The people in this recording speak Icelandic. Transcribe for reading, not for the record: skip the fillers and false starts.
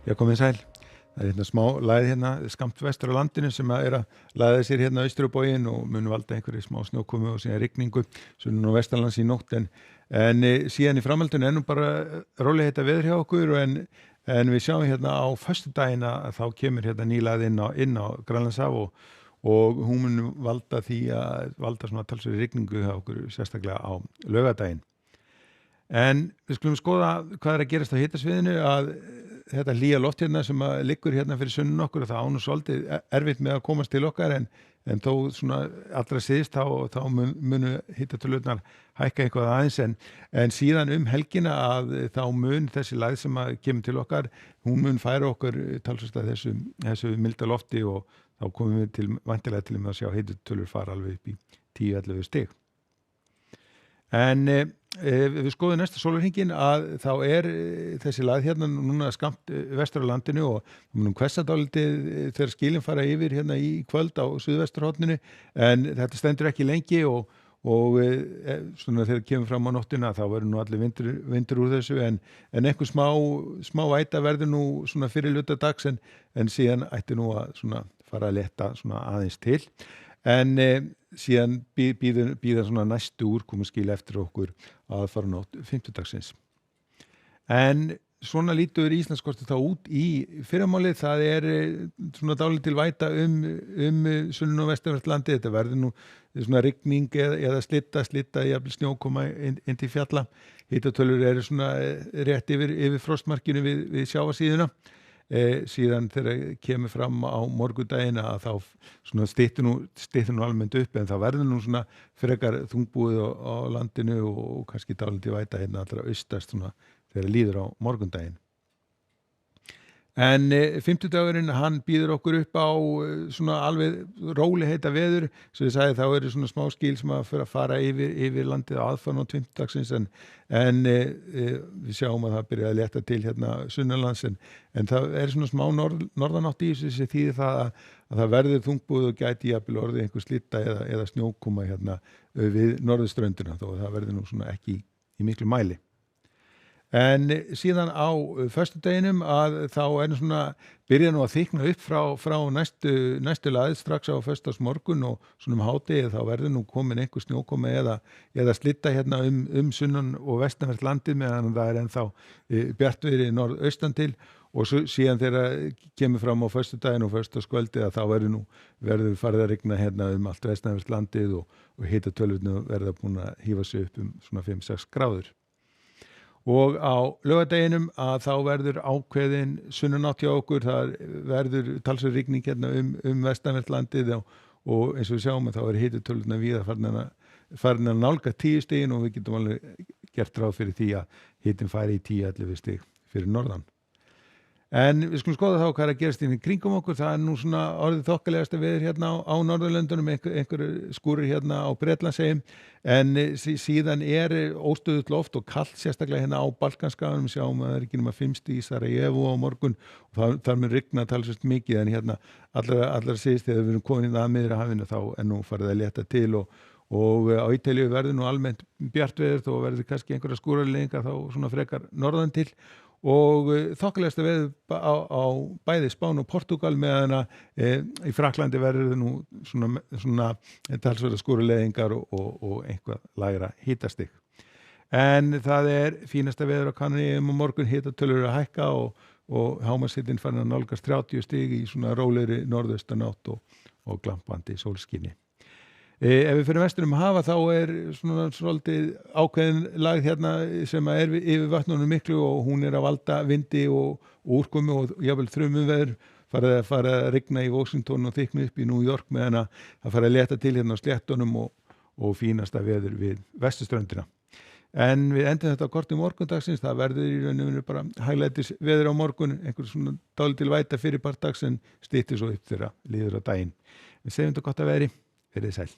Já, komið sæl. Það er hérna smá lægð hérna skammt vestur á landinu sem að læða sér hérna austur á bóginn og mun valda einhverju smá snjókomu og síðan rigningu sunnan og vestanlands í nótt en síðan í framhaldinu nú bara rólega þetta veður hjá okkur en við sjáum hérna á föstudaginn að þá kemur hérna ný lægð inn á Grænlandshaf og hún mun valda því að valda svona talsverðri rigningu hjá okkur sérstaklega á laugardaginn. En við skulum skoða hvað að gerast á hitasviðinu að þetta hlýja loft hérna sem að liggur hérna fyrir sunnan okkur og það ánum svolítið erfitt með að komast til okkar en þó svona allra síðst þá munu hitatölurnar hækka eitthvað aðeins en síðan helgina að þá mun þessi lægð sem að kemur til okkar, hún mun færa okkur talsvert að þessu milda lofti og þá komum við væntanlega til að sjá hitatölur fara alveg upp í 10-11 stig. En við skoðum næsta sólarhringinn að þá þessi lægð hérna núna skammt vestur á landinu og munum hvessa dálítið þegar skilin fara yfir hérna í kvöld á suðvesturhorninu en þetta stendur ekki lengi og svona þegar kemur fram á nóttina þá verður nú allir vindur úr þessu en einhver smá væta verður nú svona fyrir hluta dags en síðan ætti nú að svona fara að letta svona aðeins til en síðan býða svona næstu úrkomuskil eftir okkur að fara nótt fimmtudagsins. En svona lítur Íslandskortið þá út í fyrramálið, það svona dálítil væta sunnan og vestanvert landið, þetta verður nú svona rigning eða slitta jafnvel snjókoma inn til fjalla. Hitatölur svona rétt yfir frostmarkinu við sjávarsíðuna. Síðan þegar kemur fram á morgundaginn að þá svona styttir nú almennt upp en það verður nú svona frekar þungbúið á landinu og kannski dálítið væta hérna allra austast svona þegar líður á morgundaginn. En fimmtudagurinn hann býður okkur upp á svona alveg rólegheita veður svo ég sagði þá svona smá skil sem að fara yfir landið á aðfaranótt fimmtudagsins en við sjáum að það byrja að létta til hérna sunnanlands en það svona smá norðanátt í þessu sem þýðir það að það verður þungbúið og gæti jafnvel orðið einhver slitta eða snjókoma hérna við norðurströndina þó það verður nú svona ekki í miklu mæli. En síðan á föstudeginum að þá svona byrja nú að þykna upp frá næstu lægð strax á föstudagsmorgun og svona hádegi þá verður nú komin einhver snjókoma eða slitta hérna sunnan og vestanvert landið meðan það ennþá bjartviðri norðaustan til og síðan þegar kemur fram á föstudaginn og föstudagskvöldið að þá verður farið að rigna hérna allt vestanvert landið og hitatölurnar verða búin að hífa sig upp svona 5-6 gráður. Og á laugardeginum að þá verður ákveðin sunnanátt hjá okkur, það verður talsverð rigning hérna vestanvert landið og eins og við sjáum að þá hitatölurnar víða farin að nálga 10 stigin og við getum alveg gert ráð fyrir því að hitin færi í 10-11 stig fyrir norðan. En við skulum skoða þá hvað að gerast inn í kringum okkur, það nú svona orðið þokkalegasta veður hérna á Norðurlöndunum, einhver skúrir hérna á Bretlandseyjum, en síðan óstöðugt loft og kalt sérstaklega hérna á Balkanskaganum, sjáum að það ekki nema 5 stig í Sarajevo á morgun og þar mun rigna talsvert mikið en hérna allar síðst þegar við erum komin inn að Miðjarðarhafinu þá nú farið að létta til og á Ítalíu verður nú almennt bjart veður þó verður kannski einhverja skúraleiðingar þá svona frekar norðan til og þokkalegasta veður á bæði Spán og Portúgal meðan að í Frakklandi verður nú svona talsverðar skúraleiðingar og einhvað lægra hitastig. En það fínasta veður á Kanaríeyjum og morgun hitatölur að hækka og hámarkshitinn farin að nálgast 30 stig í svona rólegri norðaustanátt og glampandi sólskini. Ef við fyrir vestur hafa þá svona svolítið ákveðin lægð hérna sem yfir vatnunum miklu og hún að valda vindi og úrkomu og jafnvel þrumuveður farið að rigna í Washington og þykna upp í New York meðan að það farið að létta til hérna á sléttunum og fínasta veður við vesturströndina. En við endum þetta á korti morgundagsins, það verður í rauninu bara hæglætis veður á morgun, einhver svona dálítil væta fyrir part dags en styttir svo upp þegar líður á daginn. Við segjum þetta gott að veri, verið sæl.